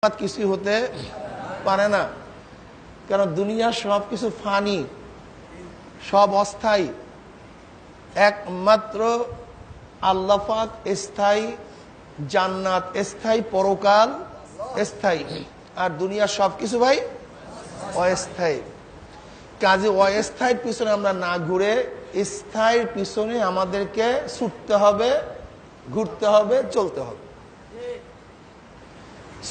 কিছুই হতে পারে না, কারণ দুনিয়ার সব কিছু ফানি, সব অস্থায়ী। একমাত্র আল্লাহ পাক স্থায়ী, জান্নাত স্থায়ী, পরকাল স্থায়ী, আর দুনিয়ার সব কিছু ভাই অস্থায়ী। কাজে অস্থায়ীর পিছনে আমরা না ঘুরে স্থায়ীর পিছনে আমাদেরকে ছুটতে হবে, ঘুরতে হবে, চলতে হবে।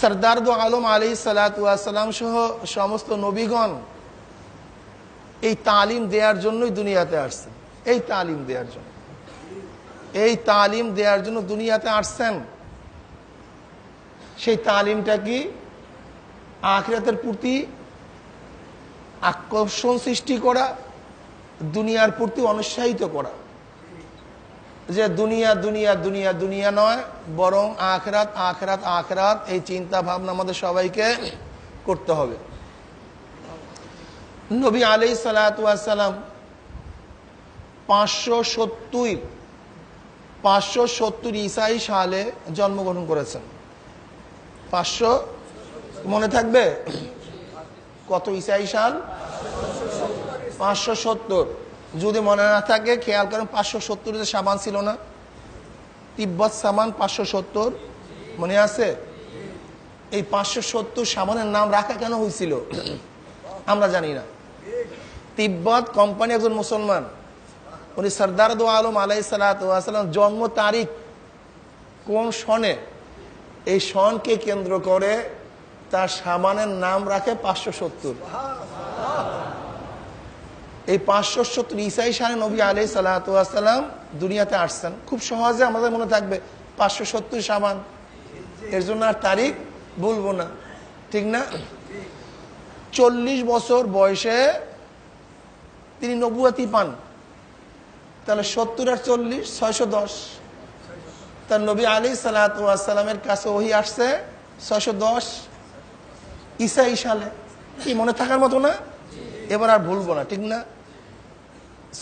সরদার দো আলম আলাইহিসসালাম সহ সমস্ত নবীগণ এই তালিম দেওয়ার জন্যই দুনিয়াতে আসছেন। এই তালিম দেওয়ার জন্য, এই তালিম দেওয়ার জন্য দুনিয়াতে আসছেন। সেই তালিমটা কি? আখিরাতের প্রতি আকর্ষণ সৃষ্টি করা, দুনিয়ার প্রতি অনুৎসাহিত করা, যে দুনিয়া দুনিয়া দুনিয়া দুনিয়া নয়, বরং আখিরাত আখিরাত আখিরাত, এই চিন্তা ভাবনা আমাদের সবাইকে করতে হবে। নবী আলাইহিসসালাম 570 ঈসাই সালে জন্মগ্রহণ করেছেন। 500 মনে থাকবে কত ঈসাই সাল? 570। যদি মনে না থাকে খেয়াল করেন, 570 সাবান ছিল না? তিব্বত সাবান 570 মনে আছে? এই 570 সাবানের নাম রাখা কেন হয়েছিল আমরা জানি না। তিব্বত কোম্পানি একজন মুসলমান, উনি সরদার দো আলম আলাইহিসসালাম জন্ম তারিখ কোন সনে, এই সনকে কেন্দ্র করে তার সাবানের নাম রাখে 570। এই 570 ঈসাই সালে নবী আলাইহিসসালাম দুনিয়াতে আসছেন। খুব সহজে আমাদের মনে থাকবে 570 সাবান, এর জন্য আর তারিখ বলবো না, ঠিক না? 40 বছর বয়সে তিনি নবুয়তি পান। তাহলে 70 আর 40 610। তার নবী আলাইহিসসালামের কাছে ওহী আসছে 610 ঈসাই সালে। কি মনে থাকার মতো না? এবার আর ভুলবো না, ঠিক না?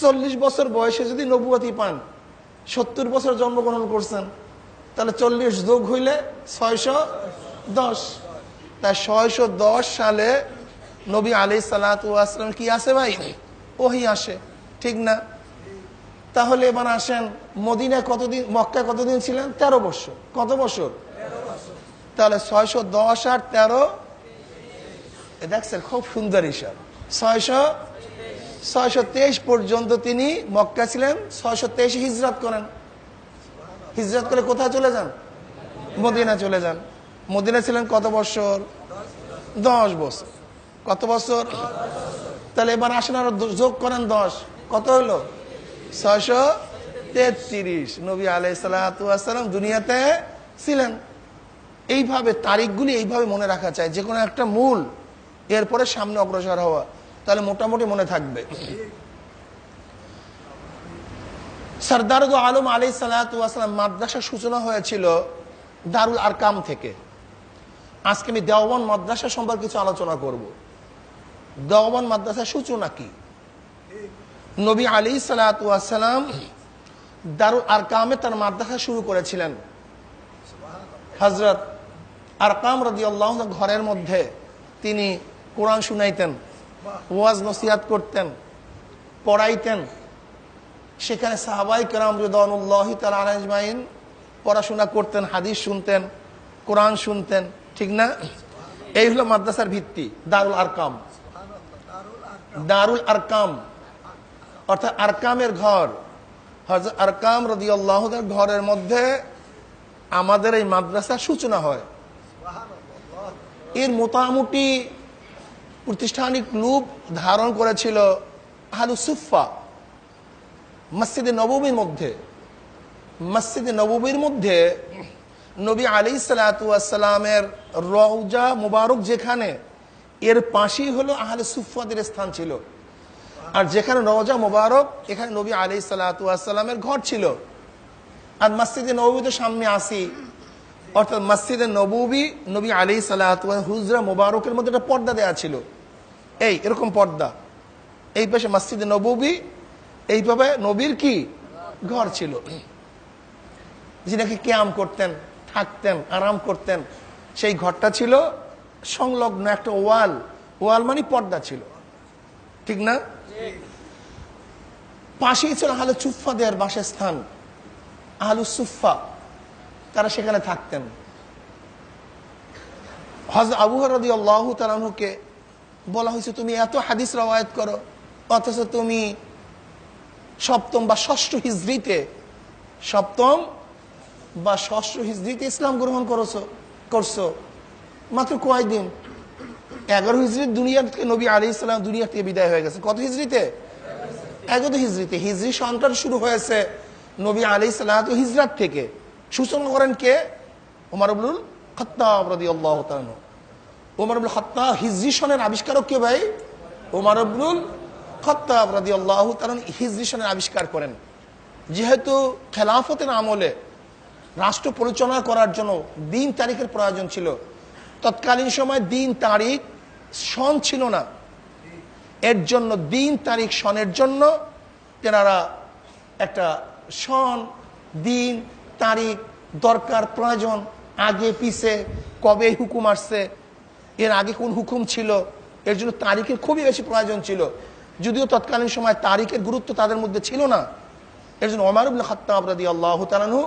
40 বছর বয়সে যদি নবুয়তি পান, 70 বছর জন্মগ্রহণ করছেন, তাহলে 40 যোগ হইলে 610। তাই 610 সালে নবী আলাইহিসসালাম কি আসে ভাই? ওহী আসে, ঠিক না? তাহলে এবার আসেন, মদিনায় কতদিন, মক্কায় কতদিন ছিলেন? 13 বছর। কত বছর? তাহলে 610 আর 13, দেখছেন খুব সুন্দর হিসাব। 623 পর্যন্ত তিনি মক্কা ছিলেন। 623 হিজরত করেন। হিজরত করে কোথায় চলে যান? মদিনা চলে যান। মদিনা ছিলেন কত বছর? 10 বছর। কত বছর? তাহলে এবার আসেন আরো যোগ করেন 10, কত হলো? 633 নবী আলাইহিসসালাম দুনিয়াতে ছিলেন। এইভাবে তারিখগুলি এইভাবে মনে রাখা চাই, যে কোনো একটা মূল, এরপরে সামনে অগ্রসর হওয়া, তাহলে মোটামুটি মনে থাকবে। সরদার দো আলম আলাইহিসসালাম মাদ্রাসার সূচনা হয়েছিল দারুল আরকাম থেকে। আজকে আমি দেওবন্দ মাদ্রাসা সম্পর্কে কিছু আলোচনা করব। দেওবন্দ মাদ্রাসার সূচনা কি? নবী আলাইহিসসালাম দারুল আরকামে তার মাদ্রাসা শুরু করেছিলেন। হযরত আরকাম রাদিয়াল্লাহু আনহু ঘরের মধ্যে তিনি কোরআন শুনাইতেন, ওয়াজ নসিহত করতেন, পড়াইতেন। সেখানে সাহাবায়ে কেরাম রিদওয়ানুল্লাহি তাআলা আলাইহিম আজমাইন পড়াশোনা করতেন, হাদিস শুনতেন, কোরআন শুনতেন, ঠিক না? এই হলো মাদ্রাসার ভিত্তি, দারুল আরকাম। দারুল আরকাম অর্থাৎ আরকামের ঘর। হযরত আরকাম রাদিয়াল্লাহু তাআলার ঘরের মধ্যে আমাদের এই মাদ্রাসার সূচনা হয়। এর মোটামুটি প্রতিষ্ঠানিক রূপ ধারণ করেছিল আহলুস সুফফা মসজিদে নববীর মধ্যে। মসজিদে নববীর মধ্যে নবী আলাইহিসসালামের রওজা মুবারক যেখানে, এর পাশেই হলো আহলে সুফফাদের স্থান ছিল। আর যেখানে রওজা মুবারক, এখানে নবী আলাইহিসসালামের ঘর ছিল। আর মসজিদে নববী তো সামনে আসি, অর্থাৎ মসজিদে নববী, নবী আলাইহিসসালাম হুজরা মুবারকের মধ্যে একটা পর্দা দেয়া ছিল, এই এরকম পর্দা। এই পাশে মসজিদে নববী, এইভাবে নবীর কি ঘর ছিল, যিনাকে কিয়াম করতেন, থাকতেন, আরাম করতেন। সেই ঘরটা ছিল সংলগ্ন একটা ওয়াল, ওয়াল মানে পর্দা ছিল, ঠিক না? পাশেই ছিল আহলে সুফফাদের বাসস্থান, আহলু সুফফা, তারা সেখানে থাকতেন। হযরত আবু হুরায়রা রাদিয়াল্লাহু তাআলা আনহুকে বলা হয়েছে তুমি এত হাদিস রওয়ায়াত করো, অথচ তুমি সপ্তম বা ষষ্ঠ হিজরিতে ইসলাম গ্রহণ করছো। মাত্র কয়দিন? 11 হিজরির দুনিয়া থেকে নবী আলাইহিস সালাম দুনিয়া থেকে বিদায় হয়ে গেছে। কত হিজরিতে? 11 হিজরিতে। হিজরি সন্তান শুরু হয়েছে নবী আলাইহিস সালাতু হিজরাত থেকে। সূচনা করেন কে? ওমর ইবনুল খাত্তাব রাদিয়াল্লাহু তাআলা। ওমর ইবনুল খাত্তাব হিজরি সনের আবিষ্কারক কে ভাই? ওমর ইবনুল খাত্তাব রাদিয়াল্লাহু তাআলা হিজরি সনের আবিষ্কার করেন। যেহেতু খেলাফতের আমলে রাষ্ট্র পরিচালনা করার জন্য দিন তারিখের প্রয়োজন ছিল, তৎকালীন সময় দিন তারিখ সন ছিল না, এর জন্য দিন তারিখ সনের জন্য তেনারা একটা সন, দিন তারিখ দরকার, প্রয়োজন, আগে পিছে কবে হুকুম আসছে, এর আগে কোন হুকুম ছিল, এর জন্য তারিখের খুবই বেশি প্রয়োজন ছিল। যদিও তৎকালীন সময় তারিখের গুরুত্ব তাদের মধ্যে ছিল না, এর জন্য ওমর ইবনে খাত্তাব রাদিয়াল্লাহু তাআলা আনহু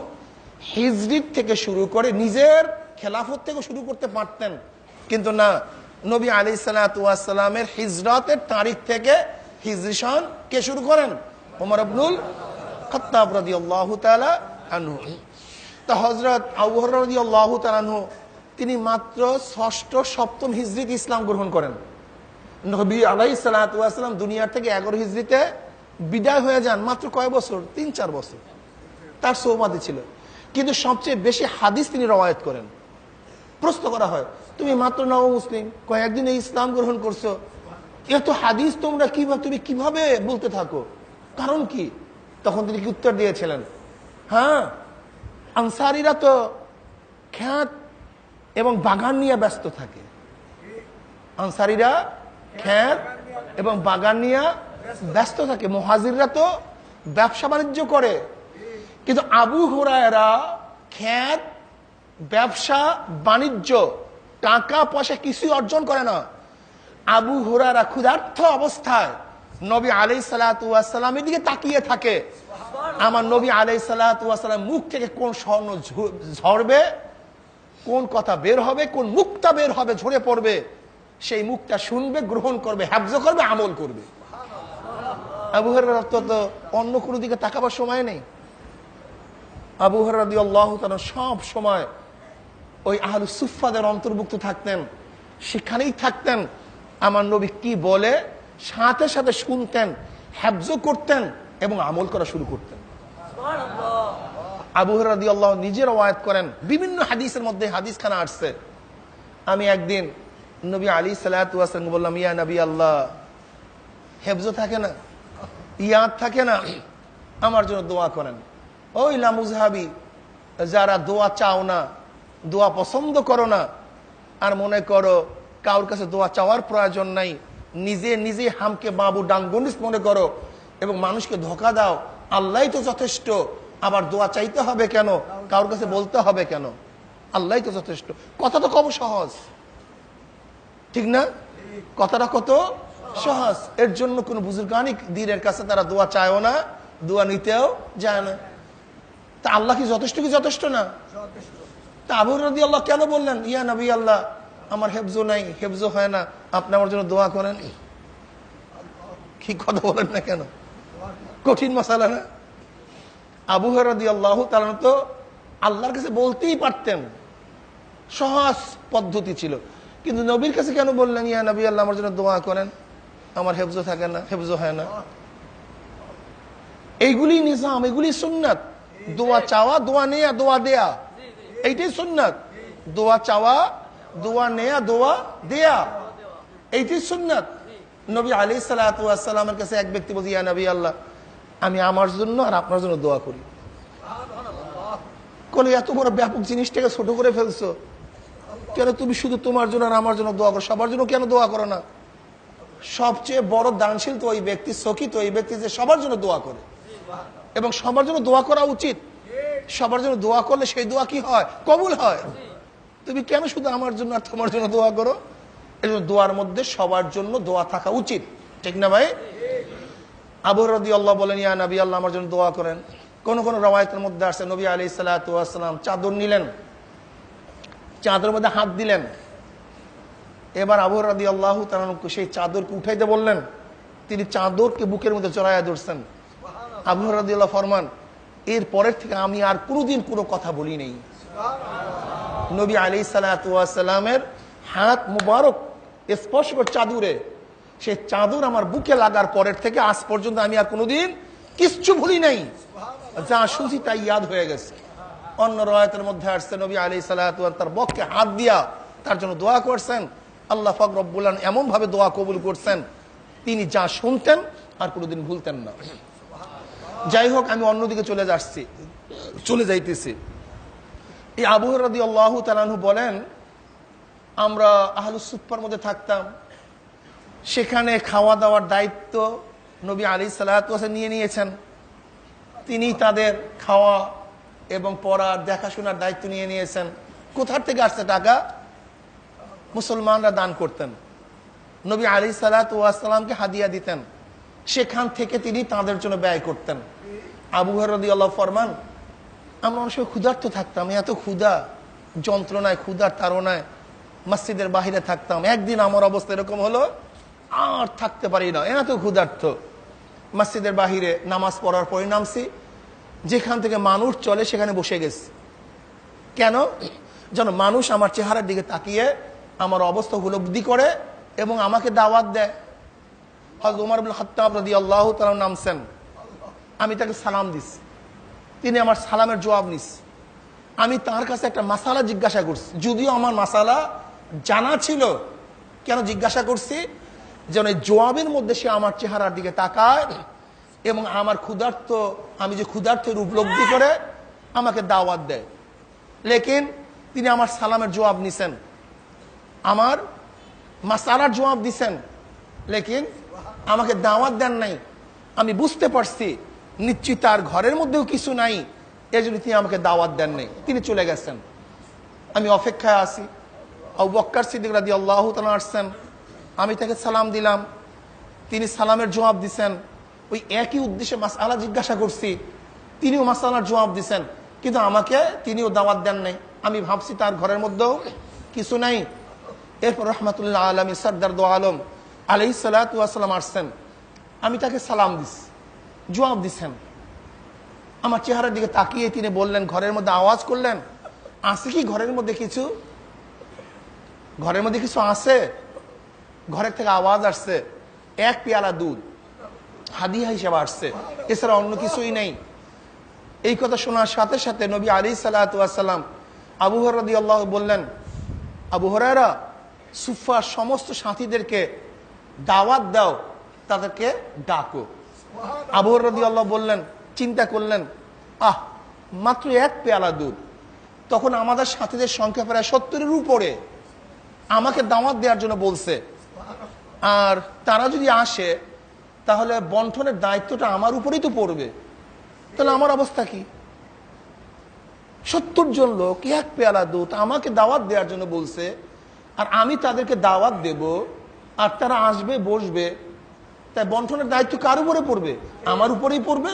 হিজরিত থেকে শুরু করে নিজের খেলাফত থেকে শুরু করতে পারতেন, কিন্তু না, নবী আলাইহিস সালাতু ওয়াস সালামের হিজরতের তারিখ থেকে হিজরি সন কে শুরু করেন? ওমর ইবনুল খাত্তাব রাদিয়াল্লাহু তাআলা আনহু। তা হযরত আবু হুরায়রা রাদিয়াল্লাহু তাআলা আনহু তিনি মাত্র ষষ্ঠ সপ্তম হিজরিতে ইসলাম গ্রহণ করেন। নবী আলাইহিস সালাতু ওয়াস সালাম দুনিয়া থেকে 11 হিজরিতে বিদায় হয়ে যান। মাত্র কয় বছর? 3-4 বছর তার সোহবতে ছিল, কিন্তু সবচেয়ে বেশি হাদিস তিনি রওয়ায়াত করেন। প্রশ্ন করা হয় তুমি মাত্র নব মুসলিম, কয়েকদিন এই ইসলাম গ্রহণ করছো, এত হাদিস তুমি কিভাবে বলতে থাকো, কারণ কি? তখন তিনি কি উত্তর দিয়েছিলেন? হ্যাঁ, আনসারীরা তো ক্ষেত এবং বাগান নিয়ে ব্যস্ত থাকে। আনসারীরা ক্ষেত এবং বাগান নিয়ে ব্যস্ত থাকে, মুহাজিররা তো ব্যবসা বাণিজ্য করে। কিন্তু আবু হুরায়রা ক্ষেত, ব্যবসা বাণিজ্য, টাকা পয়সা কিছুই অর্জন করে না। আবু হুরায়রা ক্ষুধার্ত অবস্থায় নবী আলাইহিস সালাতু ওয়াস সালামের দিকে তাকিয়ে থাকে। আমার নবী আলাইহিস সালাতু ওয়াস সালাম মুখ থেকে কোন স্বর্ণ ঝরবে, কোন কথা বের হবে, কোন মুক্তা বের হবে, ঝরে পড়বে, সেই মুক্তা শুনবে, গ্রহণ করবে, হাফজ করবে, আমল করবে। আবু হুরায়রা তো অন্য কোনো দিকে তাকাবার সময় নেই। আবু হুরায়রা রাদিয়াল্লাহু তাআলা সব সময় ওই আহলু সুফফাদের অন্তর্ভুক্ত থাকতেন, সেখানেই থাকতেন। আমার নবী কি বলে সাথে সাথে শুনতেন, হাফজ করতেন এবং আমল করা শুরু করতেন। আবু হুরায়রা রাদিয়াল্লাহু নিজে রওয়ায়াত করেন, বিভিন্ন হাদিসের মধ্যে হাদিসখানা আসছে। আমি একদিন নবী আলাইহিস সালাতু ওয়াস সালাম বললাম, ইয়া নবী আল্লাহ, হাফজ থাকে না, ইয়াদ থাকে না, আমার জন্য দোয়া করেন। ওই লামুজহাবি, যারা দোয়া চাও না, দোয়া পছন্দ করো না, আর মনে করো কারোর কাছে দোয়া চাওয়ার প্রয়োজন নাই, নিজে নিজে হামকে বাবু ডাঙ্গনিস মনে করো এবং মানুষকে ধোকা দাও, আল্লাহই তো যথেষ্ট, আবার দোয়া চাইতে হবে কেন, কারোর কাছে বলতে হবে কেন, আল্লাহই তো যথেষ্ট। কথা তো কত সহজ, ঠিক না? কথাটা কত সহজ। এর জন্য কোন বুজুর্গানিক দ্বীনের কাছে তারা দোয়া চায়ও না, দোয়া নিতেও যায় না। তা আল্লাহ কি যথেষ্ট, কি যথেষ্ট না? তা আবু হুরায়রা রাদিয়াল্লাহু কেন বললেন, ইয়া নবী আল্লাহ, আমার হেফজ নাই, হেফজ হয় না, আপনি আমার জন্য দোয়া করেন? কি কথা বলেন না কেন? কঠিন মাসালা না? আবু হুরায়রা রাদিয়াল্লাহু তাআলা তো আল্লাহর কাছে বলতেই পারতেন, সহজ পদ্ধতি ছিল, কিন্তু নবীর কাছে কেন বললেন, ইয়া নবী আল্লাহ, আমার জন্য দোয়া করেন, আমার হেফজ থাকে না, হেফজ হয় না? এইগুলি নিজাম, এগুলি সুন্নাত। দোয়া চাওয়া, দোয়া নেয়া, দোয়া দেয়া, এইটাই সুন্নাত। দোয়া চাওয়া, দোয়া নেয়া, দোয়া দেয়া, এইটাই সুন্নাত। নবী আলাইহিস সালাতু ওয়াস সালামের কাছে এক ব্যক্তি বলছে, ইয়া নবী আল্লাহ, আমি আমার জন্য আর আপনার জন্য দোয়া করি। বলে, এত বড় ব্যাপক জিনিসটাকে ছোট করে ফেলছো কেন? তুমি শুধু তোমার জন্য আর আমার জন্য দোয়া করো, সবার জন্য কেন দোয়া করো না? সবচেয়ে বড় দানশীল তো ওই ব্যক্তি, সখী তো ওই ব্যক্তি যে সবার জন্য দোয়া করে, এবং সবার জন্য দোয়া করা উচিত। সবার জন্য দোয়া করলে সেই দোয়া কি হয়? কবুল হয়। তুমি কেন শুধু আমার জন্য আর তোমার জন্য দোয়া করো? এই জন্য দোয়ার মধ্যে সবার জন্য দোয়া থাকা উচিত, ঠিক না ভাই? আবু হুরায়রা রাদিয়াল্লাহু বলেন, ইয়া নবী আল্লাহ, আমার জন্য দোয়া করেন। কোন কোন রওয়ায়াতের মধ্যে আসছে নবী আলাইহিস সালাতু ওয়াস সালাম চাদর নিলেন, চাদরের মধ্যে হাত দিলেন। এবার আবু হুরায়রা রাদিয়াল্লাহু তাআলা সেই চাদরকে উঠাইতে বললেন, তিনি চাদরকে বুকের মধ্যে জড়াইয়া ধরছেন। আবু হুরায়রা রাদিয়াল্লাহু ফরমান, এর পরের থেকে আমি আর কোনোদিন কোনো কথা বলি নাই। নবী আলাইহিস সালাতু ওয়াস সালামের হাত মুবারক স্পর্শ করে চাদরে, সেই চাদর আমার বুকে লাগার পরের থেকে আজ পর্যন্ত আমি আর কোনোদিন কিচ্ছু ভুলি নাই, যা শুনছি তাই ইয়াদ হয়ে গেছে। অন্য রওয়ায়াতের মধ্যে আসছে নবী আলাইহিস সালাতু ওয়াস তার বক্ষে হাত দিয়া তার জন্য দোয়া করছেন। আল্লাহ পাক রব্বুল আলামিন এমন ভাবে দোয়া কবুল করছেন, তিনি যা শুনতেন আর কোনোদিন ভুলতেন না। যাই হোক, আমি অন্যদিকে চলে যাইতেছি। এই আবু হুরায়রা রাদিয়াল্লাহু তাআলা আনহু বলেন, আমরা আহলুস সুফফার মধ্যে থাকতাম, সেখানে খাওয়া দাওয়ার দায়িত্ব নবী আলাইহিস সালাতু ওয়াস নিয়ে নিয়েছেন। তিনি তাদের খাওয়া এবং পড়ার দেখাশোনার দায়িত্ব নিয়ে নিয়েছেন। কোথার থেকে আসছে টাকা? মুসলমানরা দান করতেন, নবী আলাইহিস সালাতু ওয়াস সালামকে হাদিয়া দিতেন, সেখান থেকে তিনি তাদের জন্য ব্যয় করতেন। আবু হুরায়রা রাদিয়াল্লাহু ফরমান, আমরা অনেক সময় ক্ষুধার্ত থাকতাম, এত ক্ষুধা, যন্ত্রণায়, ক্ষুধার তাড়নায় মসজিদের বাহিরে থাকতাম। একদিন আমার অবস্থা এরকম হলো, আর থাকতে পারি না, এত ক্ষুধার্ত। মসজিদের বাহিরে নামাজ পড়ার পরে নামছি, যেখান থেকে মানুষ চলে সেখানে বসে গেছি। কেন? যেন মানুষ আমার চেহারার দিকে তাকিয়ে আমার অবস্থা উপলব্ধি করে এবং আমাকে দাওয়াত দেয়। হযরত ওমর ইবনে খাত্তাব রাদিয়াল্লাহু তাআলা নামছেন, আমি তাকে সালাম দিছি, তিনি আমার সালামের জবাব নিস। আমি তার কাছে একটা মাসালা জিজ্ঞাসা করছি, যদিও আমার মাসালা জানা ছিল। কেন জিজ্ঞাসা করছি? যেন এই জবাবের মধ্যে সে আমার চেহারার দিকে তাকায় এবং আমার ক্ষুধার্ত, আমি যে ক্ষুধার্তের উপলব্ধি করে আমাকে দাওয়াত দেয়। লেকিন তিনি আমার সালামের জবাব নিছেন, আমার মাসালার জবাব দিছেন, লেকিন আমাকে দাওয়াত দেন নাই। আমি বুঝতে পারছি নিশ্চিত তার ঘরের মধ্যেও কিছু নাই, এজন্য তিনি আমাকে দাওয়াত দেন নাই, তিনি চলে গেছেন। আমি অপেক্ষায় আছি। আবু বকর সিদ্দিক রাদিয়াল্লাহু তাআলা আসছেন, আমি তাকে সালাম দিলাম, তিনি সালামের জবাব দিছেন। ওই একই উদ্দেশ্যে মাসআলা জিজ্ঞাসা করছি, তিনিও মাসআলার জবাব দিছেন, কিন্তু আমাকে তিনিও দাওয়াত দেন নাই। আমি ভাবছি তার ঘরের মধ্যেও কিছু নাই। এরপর রাহমাতুল্লাহ আলামিন সরদার দো আলম আলাইহিস সালাতু ওয়াস সালাম আসছেন, আমি তাকে সালাম দিছি, জবাব দিছেন। আমার চেহারার দিকে তাকিয়ে তিনি বললেন, ঘরের মধ্যে আওয়াজ করলেন, আছে কি ঘরের মধ্যে কিছু? ঘরের মধ্যে কিছু আছে? ঘরের থেকে আওয়াজ আসছে, এক পেয়ালা দুধ হাদিয়া হিসেবে আসছে, এছাড়া অন্য কিছুই নেই। এই কথা শোনার সাথে সাথে নবী আলাইহিস সালাতু ওয়াস সালাম আবু হুরায়রা রাদিয়াল্লাহু বললেন, আবু হুরায়রা, সুফফার সমস্ত সাথীদেরকে দাওয়াত দাও, তাদেরকে ডাকো। আবু হুরায়রা রাদিয়াল্লাহু বললেন, চিন্তা করলেন, মাত্র এক পেয়ালা দুধ, তখন আমাদের সাথীদের সংখ্যা প্রায় 70-এর উপরে, আমাকে দাওয়াত দেওয়ার জন্য বলছে। আর তারা যদি আসে তাহলে বন্টনের দায়িত্বটা আমার উপরেই তো পড়বে, তাহলে আমার অবস্থা কি? 70 জন লোক, এক পেয়ালা দুধ আমাকে দাওয়াত দেওয়ার জন্য বলছে, আর আমি তাদেরকে দাওয়াত দেব, আর তারা আসবে, বসবে, তাই বন্টনের দায়িত্ব কার উপরে পড়বে? আমার উপরেই পড়বে।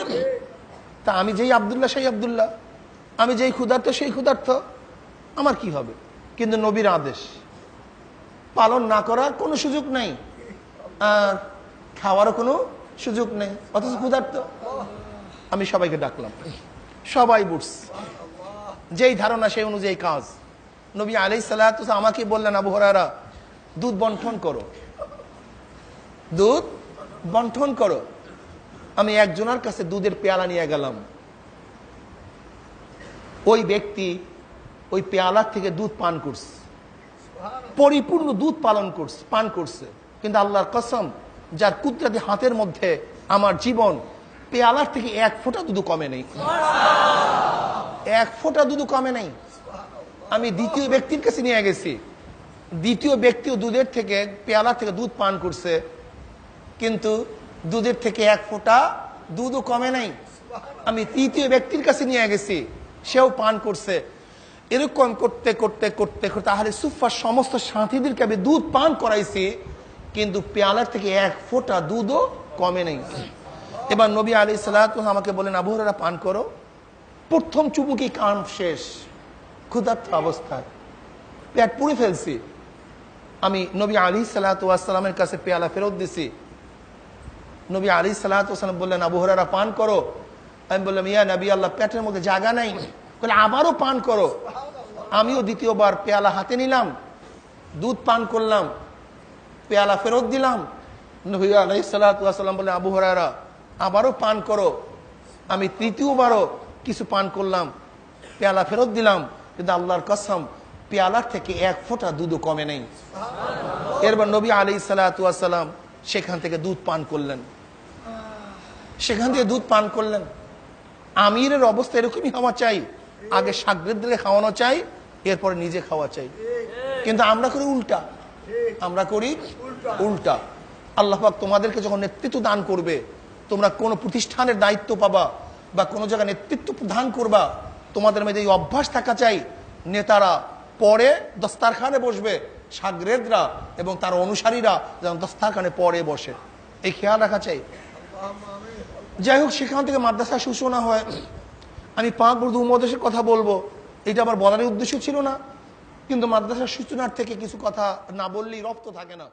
তা আমি যেই আব্দুল্লাহ সেই আব্দুল্লাহ, আমি যেই ক্ষুধার্ত সেই ক্ষুধার্ত, আমার কি হবে? কিন্তু নবীর আদেশ পালন না করার কোনো সুযোগ নেই, আর খাওয়ারও কোনো সুযোগ নেই, অথচ ক্ষুধার্ত। আমি সবাইকে ডাকলাম, সবাই বসছে, যেই ধারণা সেই অনুযায়ী কাজ। নবী আলাইহিস সালাতু ওয়াস সালাম আমাকে বললেন, আবু হুরায়রা, দুধ বন্টন করো, দুধ বন্টন করো। আমি একজনের কাছে দুধের পেয়ালা নিয়ে গেলাম। ওই ব্যক্তি ওই পেয়ালার থেকে দুধ পান করছে, পরিপূর্ণ দুধ পান করছে। কিন্তু আল্লাহর কসম, যার কুদরতি হাতের মধ্যে আমার জীবন, পেয়ালার থেকে এক ফোঁটা দুধ কমে নেই, এক ফোঁটা দুধ কমে নেই। আমি দ্বিতীয় ব্যক্তির কাছে নিয়ে গেছি, দ্বিতীয় ব্যক্তিও দুধের থেকে, পেয়ালার থেকে দুধ পান করছে, কিন্তু দুধের থেকে এক ফোঁটা দুধও কমে নাই। আমি তৃতীয় ব্যক্তির কাছে নিয়ে গেছি, সেও পান করছে। এরকম করতে করতে করতে করতে আহলে সুফার সমস্ত সাথীদেরকে আমি দুধ পান করাইছি, কিন্তু পেয়ালার থেকে এক ফোঁটা দুধও কমে নেই। এবার নবী আলাইহিস সালাতু আমাকে বলেন, আবু হুরায়রা পান করো। প্রথম চুমুকি কাম শেষ, ক্ষুধার্ত অবস্থায় পেট পুড়ে ফেলছি। আমি নবী আলাইহিস সালাতু ওয়াসসালামের কাছে পেয়ালা ফেরত দিছি। নবী আলাইহিস সালাতু ওয়াসসালাম বললেন, আবু হুরায়রা পান করো। আমি বললাম, ইয়া নবী আল্লাহ, পেটের মধ্যে জায়গা নাই। বলে আবারও পান করো। আমিও দ্বিতীয়বার পেয়ালা হাতে নিলাম, দুধ পান করলাম, পেয়ালা ফেরত দিলাম। নবী আলাইহিস সালাতু ওয়াসসালাম বললেন, আবু হুরায়রা আবারও পান করো। আমি তৃতীয়বারও কিছু পান করলাম, পেয়ালা ফেরত দিলাম, কিন্তু আল্লাহর কসম পেয়ালার থেকে এক ফোঁটা দুধও কমে নেই। এরপর নবী আলাইহিস সালাতু ওয়াসসালাম সেখান থেকে দুধ পান করলেন, সেখান থেকে দুধ পান করলেন। আমিরের অবস্থা এরকমই হওয়া চাই, আগে শাগরেদদেরকে খাওয়ানো চাই, এরপরে নিজে খাওয়া চাই। কিন্তু আমরা করি উল্টা, আমরা করি উল্টা। আল্লাহ পাক তোমাদেরকে যখন নেতৃত্ব দান করবে, তোমরা কোনো প্রতিষ্ঠানের দায়িত্ব পাবা বা কোনো জায়গায় নেতৃত্ব প্রদান করবা, তোমাদের মধ্যে এই অভ্যাস থাকা চাই, নেতারা পরে দস্তারখানে বসবে, শাগরেদরা এবং তার অনুসারীরা যেন দস্তারখানে পরে বসে, এই খেয়াল রাখা চাই। যাই হোক, সেখান থেকে মাদ্রাসার সূচনা হয়। আমি পাক উর্দু উপদেশের কথা বলবো, এটা আমার বলার উদ্দেশ্য ছিল না, কিন্তু মাদ্রাসার সূচনার থেকে কিছু কথা না বললেই রপ্ত থাকে না।